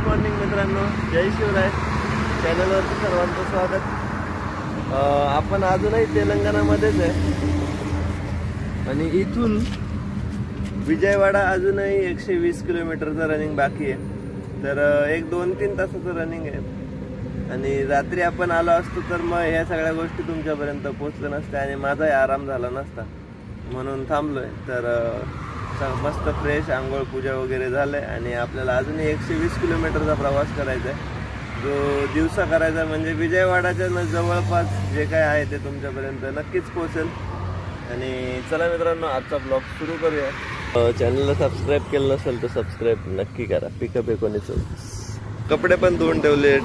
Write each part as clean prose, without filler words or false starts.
Morning मित्रांनो, जय शिवराय. चॅनलवरती सर्वांचं स्वागत. आपण अजूनही तेलंगणामध्येच आहे आणि इथून विजयवाडा अजूनही 120 किलोमीटरचं रनिंग बाकी आहे. तर 1-2-3 तासाचं रनिंग आहे आणि रात्री आपण आलो असतो तर मग ह्या सगळ्या गोष्टी तुमच्यापर्यंत पोहोचल्या नसत्या आणि माझाही आराम झाला नसता, म्हणून थांबलोय. तर मस्त फ्रेश आंघोळ पूजा वगैरे झालंय आणि आपल्याला अजूनही 120 किलोमीटरचा प्रवास करायचा आहे, जो दिवसा करायचा. म्हणजे विजयवाडाच्या जवळपास जे काय आहे ते तुमच्यापर्यंत नक्कीच पोहोचेल. आणि चला मित्रांनो, आजचा ब्लॉग सुरू करूया. चॅनलला सबस्क्राईब केलं नसेल तर सबस्क्राईब नक्की करा. पिकअप 19. कपडे पण धुवून ठेवले,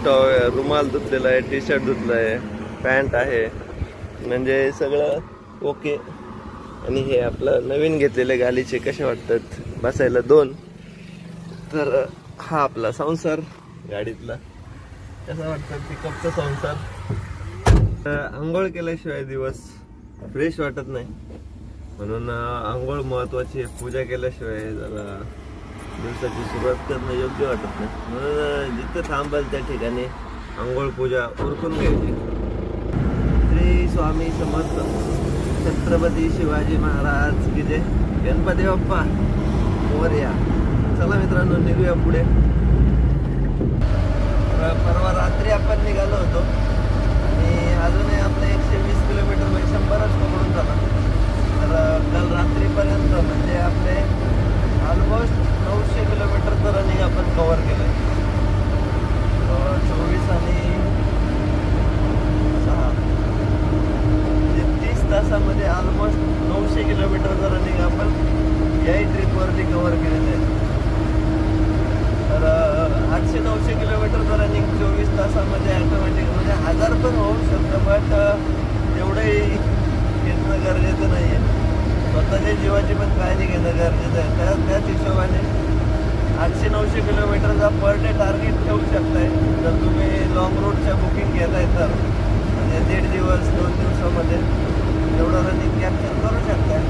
रुमाल धुतलेला आहे, टी शर्ट धुतलं आहे, पॅन्ट आहे, म्हणजे सगळं ओके. आणि हे आपलं नवीन घेतलेले गालीचे कसे वाटतात बसायला 2. तर हा आपला संसार गाडीतला कसा वाटतं, पिकअपचा संसार. आंघोळ केल्याशिवाय दिवस फ्रेश वाटत नाही, म्हणून आंघोळ महत्वाची आहे. पूजा केल्याशिवाय जरा दिवसाची सुरुवात करणं योग्य वाटत नाही, म्हणून जिथं थांबेल त्या ठिकाणी आंघोळ पूजा उरकून घ्यायची. श्री स्वामी समर्थ, छत्रपती शिवाजी महाराज की जय, गणपती बाप्पा मोरया. चला मित्रांनो, निघूया पुढे. परवा रात्री आपण निघालो होतो आणि अजूनही आपले 120 किलोमीटर म्हणजे 100च पकडून झाला. तर काल रात्रीपर्यंत म्हणजे आपले ऑलमोस्ट 900 किलोमीटरचं रनिंग आपण कव्हर केलं. 24 आणि 6 म्हणजे 30 तासामध्ये ऑलमोस्ट 900 किलोमीटरचं रनिंग आपण याही ट्रिपवरती कव्हर केलेलं आहे. तर 800-900 किलोमीटरचं रनिंग 24 तासामध्ये ऑटोमॅटिक म्हणजे 1000 पण होऊ शकतं, बट तेवढंही घेणं गरजेचं नाही आहे. स्वतःच्या जीवाची पण काळजी घेणं गरजेचं आहे. त्याच हिशोबाने 800-900 किलोमीटरचा पर डे टार्गेट ठेवू शकताय जर तुम्ही लॉंग रूटच्या बुकिंग घेताय तर. म्हणजे 1.5 दिवस 2 दिवसामध्ये एवढं रनिंग कॅप्चर करू शकताय.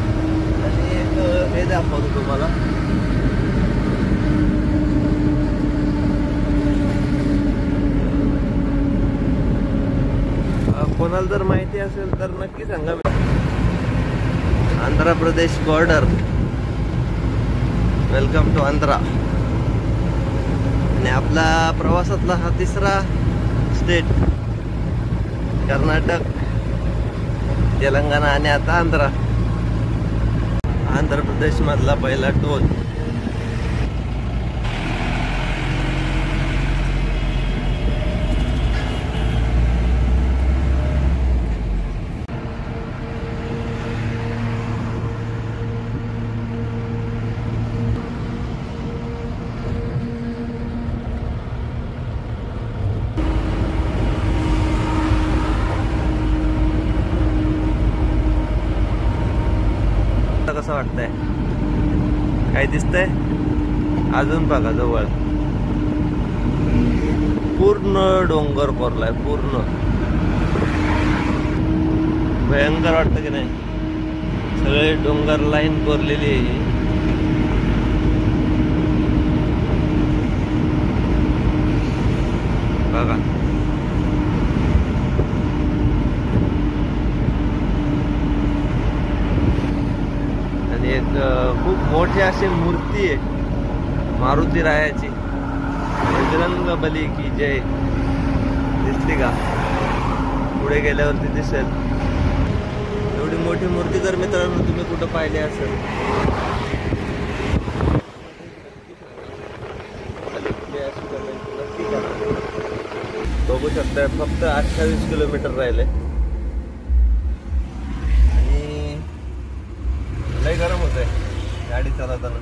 आणि एक हे दाखवतो तुम्हाला. कोणाला जर माहिती असेल तर नक्की सांगा. Andhra Pradesh border, welcome to Andhra. आणि आपला प्रवासातला हा 3रा स्टेट. कर्नाटक, तेलंगणा आणि आता आंध्रा. आंध्र प्रदेश मधला पहिला टोल. कसं वाटतंय, काय दिसतंय? अजून बघा जवळ पूर्ण डोंगर कोरलाय, पूर्ण भयंकर वाटतं की नाही? सगळे डोंगर लाईन कोरलेली आहे. बघा एक खूप मोठी अशी मूर्ती आहे मारुती रायाची. बजरंग बली की जय दिसली का? पुढे गेल्यावरती दिसेल. एवढी मोठी मूर्ती जर मित्रांनो तुम्ही कुठं पाहिली असेल बघू शकता. फक्त 28 किलोमीटर राहिले आणि लय गरम होत आहे गाडी चालवताना,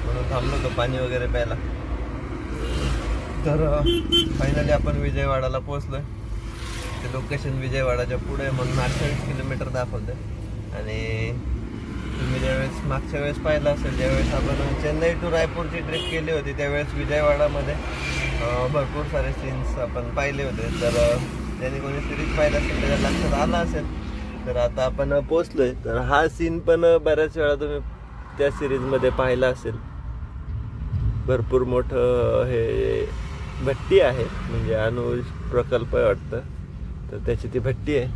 म्हणून थांबलो होतो पाणी वगैरे प्यायला. तर फायनली आपण विजयवाडाला पोहोचलोय. ते लोकेशन विजयवाडाच्या पुढे म्हणून 28 किलोमीटर दाखवते. आणि तुम्ही ज्यावेळेस मागच्या वेळेस पाहिलं असेल, ज्यावेळेस आपण चेन्नई टू रायपूरची ट्रिप केली होती त्यावेळेस विजयवाडामध्ये भरपूर सारे सीन्स आपण पाहिले होते. तर त्यांनी कोणी सिरीज पाहिलं असेल त्याच्या लक्षात आलं असेल. तर आता आपण पोहोचलोय. तर हा सीन पण बऱ्याच वेळा तुम्ही त्या सिरीज मध्ये पाहिला असेल. भरपूर मोठं हे भट्टी आहे, म्हणजे अणु प्रकल्प आहे वाटतं, तर त्याची ती भट्टी आहे.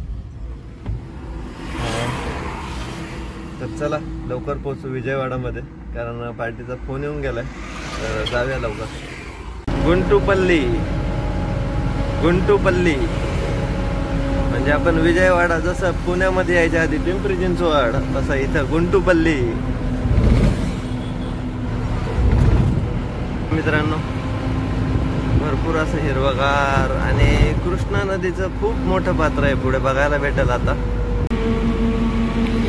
तर चला लवकर पोहोचू विजयवाडामध्ये, कारण पार्टीचा फोन येऊन गेलाय. तर जाऊया लवकर. गुंटूपल्ली, गुंटूपल्ली म्हणजे आपण विजयवाडा जसं पुण्यामध्ये यायच्या आधी पिंपरी चिंचवड, तसं इथं गुंटूपल्ली. मित्रांनो भरपूर असं हिरवगार आणि कृष्णा नदीचं खूप मोठं पात्र आहे पुढे बघायला भेटेल आता.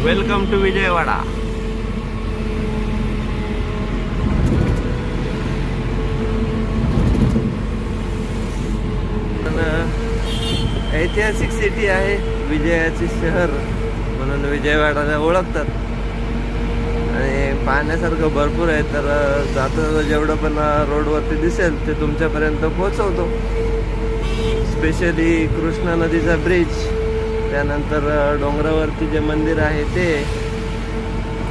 Welcome to Vijayawada. ऐतिहासिक सिटी आहे, विजयाचे शहर म्हणून विजयवाडाला ओळखतात. आणि पाहण्यासारखं भरपूर आहे. तर जाता जेवढं पण रोडवरती दिसेल ते तुमच्यापर्यंत पोहोचवतो. स्पेशली कृष्णा नदीचा ब्रिज, त्यानंतर डोंगरावरती जे मंदिर आहे ते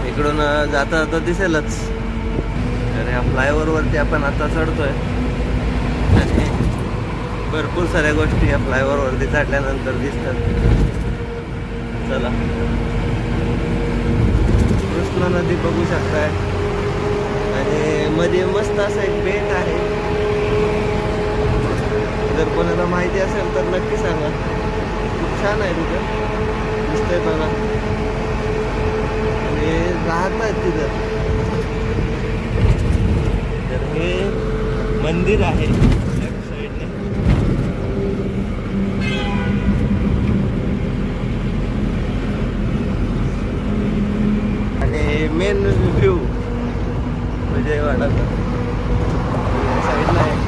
इकडून जाता जाता दिसेलच. तर या फ्लायओव्हरवरती आपण आता चढतोय आणि भरपूर साऱ्या गोष्टी या फ्लायओव्हरवरती चढल्यानंतर दिसतात. चला कृष्णा नदी बघू शकताय आणि मध्ये मस्त असं एक बेट आहे. जर कोणाला माहिती असेल तर नक्की सांगा. खूप छान आहे तिथं, दिसतंय बघा. आणि राहतात तिथं. तर हे मंदिर आहे लेफ्ट साईडने. आणि मेन व्ह्यू विजयवाडाचा साईडला आहे.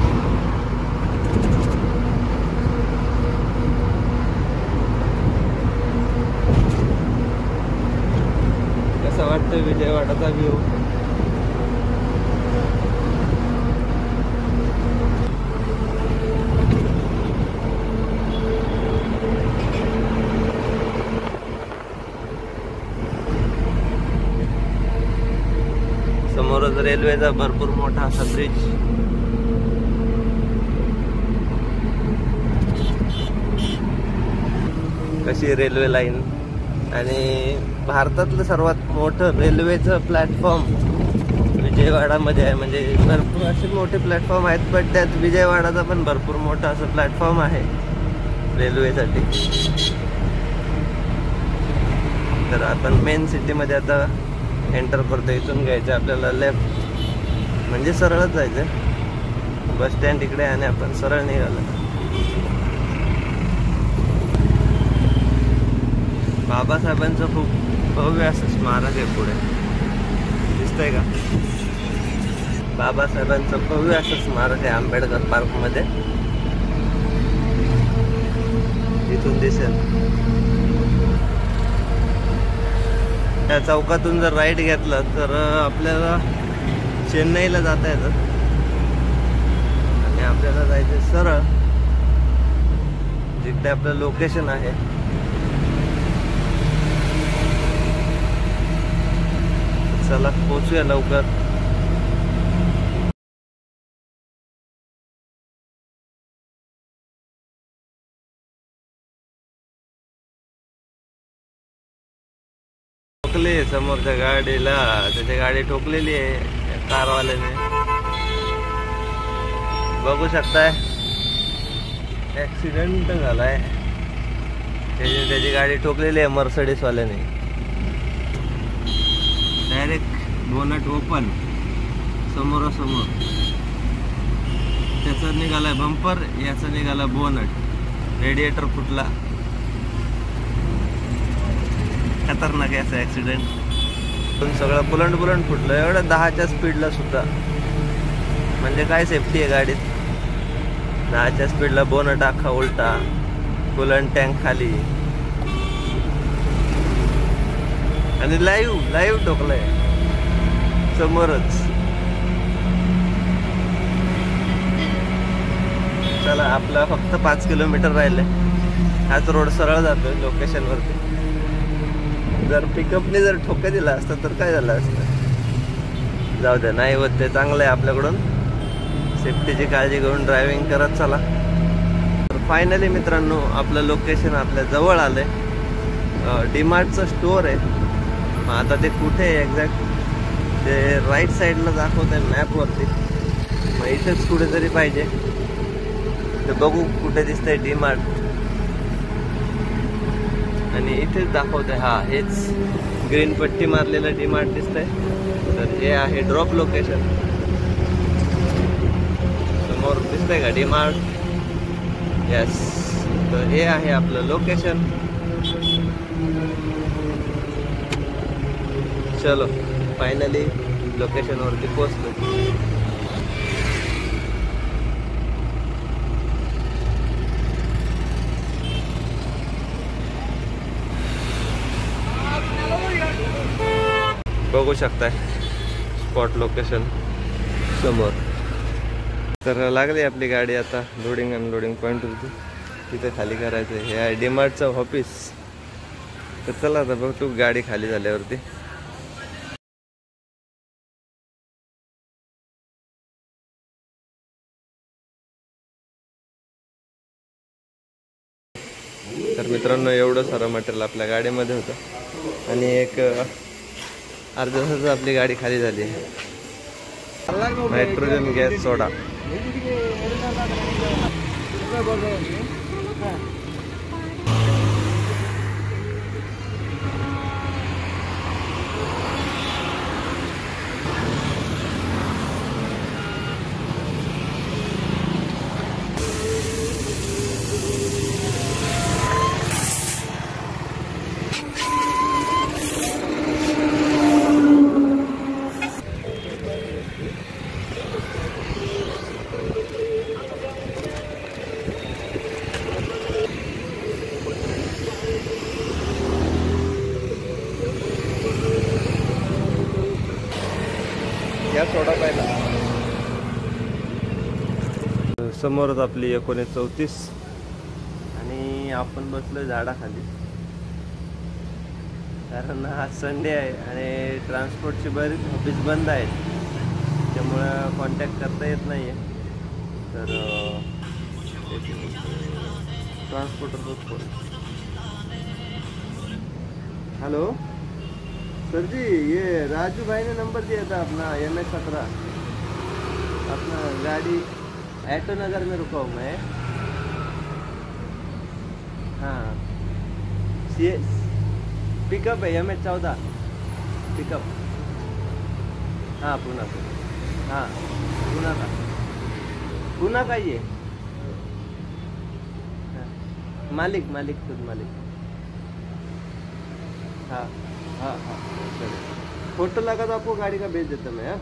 कसा वाटतं विजयवाडाचा व्ह्यू? समोरच रेल्वेचा भरपूर मोठा असा ब्रिज. कशी रेल्वे लाईन. आणि भारतातलं सर्वात मोठं रेल्वेचं प्लॅटफॉर्म विजयवाडामध्ये आहे. म्हणजे भरपूर असे मोठे प्लॅटफॉर्म आहेत, पण त्यात विजयवाडाचा पण भरपूर मोठा असं प्लॅटफॉर्म आहे रेल्वेसाठी. तर आपण मेन सिटीमध्ये आता एंटर करतो. इथून घ्यायचं आपल्याला लेफ्ट, म्हणजे सरळच जायचं. बस स्टँड इकडे आणि आपण सरळ निघालो. बाबासाहेबांचं खूप भव्य असं स्मारक आहे पुढे, दिसतंय का? बाबासाहेबांचं भव्य असं स्मारक आहे आंबेडकर पार्क मध्ये. इथून दिसेल. त्या चौकातून जर राईट घेतलं तर आपल्याला चेन्नईला जाता येतं. आणि आपल्याला जायचं सरळ जिकडे आपलं लोकेशन आहे. चला पोचूया लवकर. ठोकले समोरच्या गाडीला, त्याची गाडी ठोकलेली आहे कारवाल्याने. बघू शकताय ऍक्सिडेंट झालाय. त्याची गाडी ठोकलेली आहे मर्सिडीज वाल्याने. डायरेक्ट बोनट ओपन समोरासमोर. त्याचा निघालाय बंपर, याचा निघाला बोनट. रेडिएटर फुटला. खतरनाक आहे असं ऍक्सिडेंट. पण सगळं बुलंड फुटलं एवढं 10च्या स्पीडला सुद्धा. म्हणजे काय सेफ्टी आहे गाडीत? 10च्या स्पीडला बोनट अख्खा उलटा, बुलंड टँक खाली. आणि लाईव्ह ठोकलंय समोरच. चला आपला फक्त 5 किलोमीटर राहिले. हाच रोड सरळ जातोय लोकेशन वरती. जर पिकअपने जर ठोका दिला असता तर काय झालं असतं? जाऊ द्या, नाही होत ते. चांगलं आहे आपल्याकडून सेफ्टीची काळजी घेऊन ड्रायव्हिंग करत चला. तर फायनली मित्रांनो आपलं लोकेशन आपल्या जवळ आलंय. डीमार्टचं स्टोअर आहे. मग आता ते कुठे आहे एक्झॅक्ट ते राईट साईडला दाखवत आहे मॅपवरती. मग इथेच कुठेतरी पाहिजे. तर बघू कुठे दिसतंय डीमार्ट. आणि इथेच दाखवत आहे. हा हेच ग्रीन पट्टी मारलेलं डीमार्ट दिसतंय. तर हे आहे ड्रॉप लोकेशन. समोर दिसतंय का डीमार्ट. यस. तर हे आहे आपलं लोकेशन. चलो फायनली लोकेशनवरती पोहोचलो. बघू शकताय स्पॉट लोकेशन समोर. तर लागली आपली गाडी आता लोडिंग अनलोडिंग पॉईंटवरती. तिथे खाली करायचं. हे आहे डीमार्टचं ऑफिस. तर चला आता बघतो गाडी खाली झाल्यावरती. तर मित्रांनो एवढं सारं मटेरियल आपल्या गाडीमध्ये होतं. आणि एक अर्ध्या तासात आपली गाडी खाली झाली. नायट्रोजन गॅस सोडा. गॅस सोडा पाहिला. समोरच आपली 1934 आणि आपण बसलोय झाडाखाली. कारण हा संडे आहे आणि ट्रान्सपोर्टची बरीच ऑफिस बंद आहेत. त्यामुळं कॉन्टॅक्ट करता येत नाही आहे. तर ट्रान्सपोर्टरचाच फोन. हेलो सर जी, ये राजू भाई ने नंबर दिया था अपना MS17. अपना गाड़ी ऐटो नगर में रुका हूँ मैं. हाँ पिकअप है MS14 पिकअप. हाँ पुणे का. हाँ पुणे का. पुणे का ये मालिक खुद मालिक. हाँ हाँ हाँ चलो. फोटो लगा तो आपको गाड़ी का भेज देता मैं.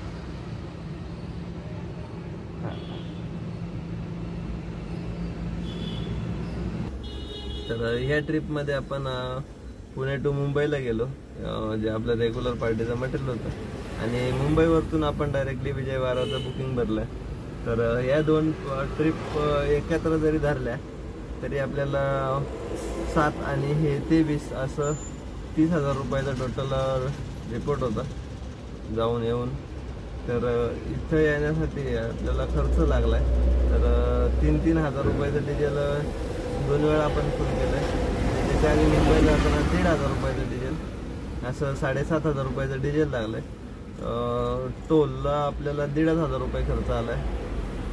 हाँ तर ह्या ट्रिपमध्ये आपण पुणे टू मुंबईला गेलो. जे आपलं रेग्युलर पार्टीचं मटेरियल होतं. आणि मुंबईवरतून आपण डायरेक्टली विजयवाडाचं बुकिंग भरलं. तर या दोन ट्रिप एकत्र जरी धरल्या तरी आपल्याला 7 आणि हे 23 असं 30,000 रुपयाचा टोटल रिपोर्ट होता जाऊन येऊन. तर इथं येण्यासाठी आपल्याला खर्च लागला आहे. तर 3,000 रुपयाचं डिझेल 2 वेळा आपण फुल केलं आहे. त्याच्या आधी मुंबईला जाताना 1,500 रुपयाचं डिझेल असं 7,500 रुपयाचं डिझेल लागलं आहे. टोलला आपल्याला 1,500 रुपये खर्च आला आहे.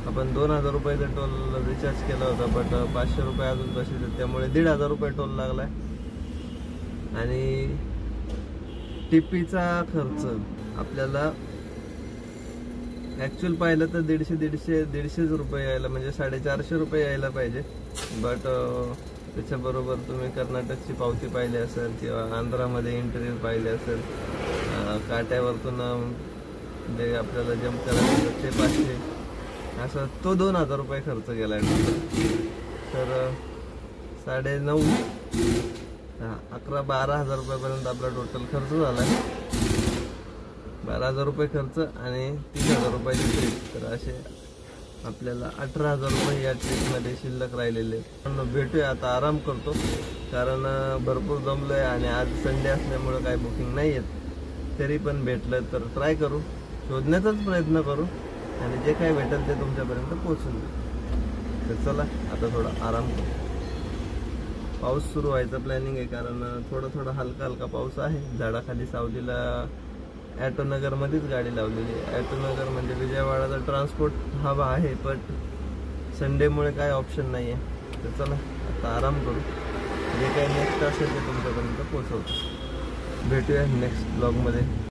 आपण 2,000 रुपयाचा टोल रिचार्ज केला होता. बट 500 रुपये अजून बसले. त्यामुळे 1,500 रुपये टोल लागला आहे. आणि टिपीचा खर्च आपल्याला ॲक्च्युअल पाहिलं तर 150 रुपये यायला म्हणजे 450 रुपये यायला पाहिजे. बट त्याच्याबरोबर तुम्ही कर्नाटकची पावती पाहिली असेल किंवा आंध्रामध्ये इंटरव्ह्यू पाहिले असेल. काट्यावरतून जे आपल्याला जम्प करायचं ते 500 असं तो 2,000 रुपये खर्च गेला आहे. तर 9.5 11-12,000 रुपयापर्यंत आपला टोटल खर्च झाला आहे. 12,000 रुपये खर्च आणि 30,000 रुपयाची ट्रिप. तर असे आपल्याला 18,000 रुपये या ट्रिपमध्ये शिल्लक राहिलेले. पण भेटूया आता. आराम करतो कारण भरपूर जमलो आहे आणि आज संडे असल्यामुळं काही बुकिंग नाही आहेत. तरी पण भेटलं तर ट्राय करू, शोधण्याचाच प्रयत्न करू. आणि जे काही भेटेल ते तुमच्यापर्यंत पोहोचून देईल. तर चला आता थोडा आराम करू. पाऊस सुरू व्हायचा प्लॅनिंग आहे, कारण थोडा हलका हलका पाऊस आहे. झाडाखाली सावलीला ॲटो नगरमध्येच गाडी लावलेली आहे. ॲटो नगर म्हणजे विजयवाडाचा ट्रान्सपोर्ट हब आहे, बट संडेमुळे काय ऑप्शन नाही आहे. तर चला आता आराम करू. जे काही नेक्स्ट असेल ते तुमच्यापर्यंत पोहोचवतो. भेटूया नेक्स्ट ब्लॉगमध्ये.